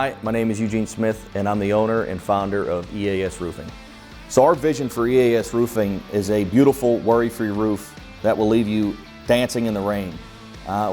Hi, my name is Eugene Smith, and I'm the owner and founder of EAS Roofing. So our vision for EAS Roofing is a beautiful, worry-free roof that will leave you dancing in the rain.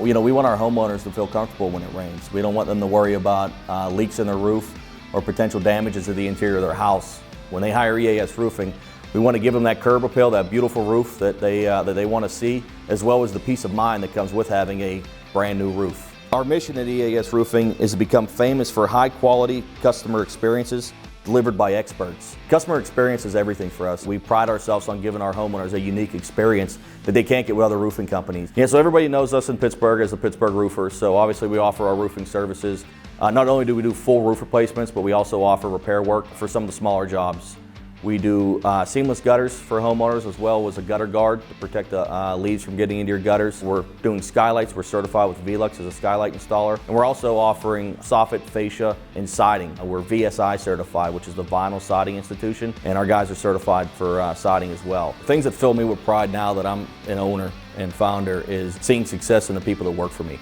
We want our homeowners to feel comfortable when it rains. We don't want them to worry about leaks in their roof or potential damages to the interior of their house. When they hire EAS Roofing, we want to give them that curb appeal, that beautiful roof that they want to see, as well as the peace of mind that comes with having a brand new roof. Our mission at EAS Roofing is to become famous for high quality customer experiences delivered by experts. Customer experience is everything for us. We pride ourselves on giving our homeowners a unique experience that they can't get with other roofing companies. So everybody knows us in Pittsburgh as a Pittsburgh roofer, so obviously we offer our roofing services. Not only do we do full roof replacements, but we also offer repair work for some of the smaller jobs. We do seamless gutters for homeowners, as well as a gutter guard to protect the leaves from getting into your gutters. We're doing skylights. We're certified with Velux as a skylight installer. And we're also offering soffit, fascia, and siding. We're VSI certified, which is the Vinyl Siding Institution, and our guys are certified for siding as well. Things that fill me with pride now that I'm an owner and founder is seeing success in the people that work for me.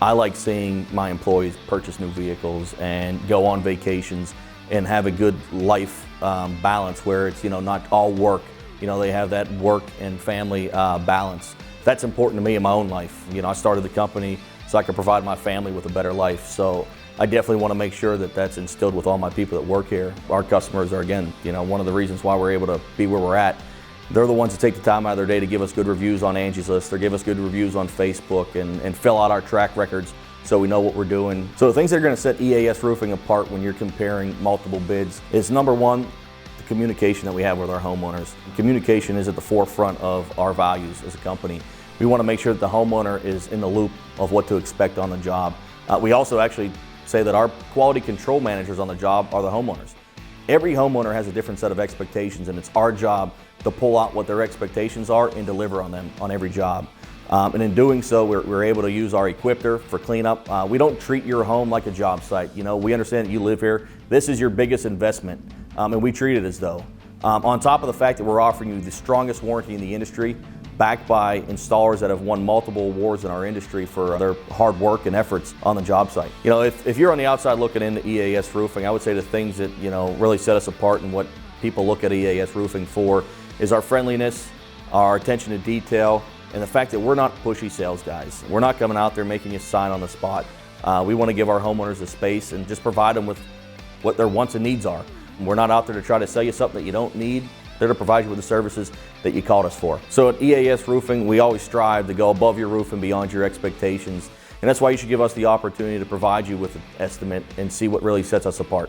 I like seeing my employees purchase new vehicles and go on vacations and have a good life balance where it's not all work. They have that work and family balance. That's important to me in my own life. I started the company so I could provide my family with a better life. So I definitely want to make sure that that's instilled with all my people that work here. Our customers are, again, one of the reasons why we're able to be where we're at. They're the ones that take the time out of their day to give us good reviews on Angie's List. They give us good reviews on Facebook and fill out our track records so we know what we're doing. So the things that are going to set EAS Roofing apart when you're comparing multiple bids is, number one, the communication that we have with our homeowners. Communication is at the forefront of our values as a company. We want to make sure that the homeowner is in the loop of what to expect on the job. We also actually say that our quality control managers on the job are the homeowners. Every homeowner has a different set of expectations, and it's our job to pull out what their expectations are and deliver on them on every job. And in doing so, we're able to use our equipter for cleanup. We don't treat your home like a job site. We understand that you live here. This is your biggest investment, and we treat it as though. On top of the fact that we're offering you the strongest warranty in the industry, backed by installers that have won multiple awards in our industry for their hard work and efforts on the job site. If you're on the outside looking into EAS Roofing, I would say the things that really set us apart and what people look at EAS Roofing for is our friendliness, our attention to detail, and the fact that we're not pushy sales guys. We're not coming out there making you sign on the spot. We want to give our homeowners a space and just provide them with what their wants and needs are. We're not out there to try to sell you something that you don't need. They're to provide you with the services that you called us for. So at EAS Roofing, we always strive to go above your roof and beyond your expectations. And that's why you should give us the opportunity to provide you with an estimate and see what really sets us apart.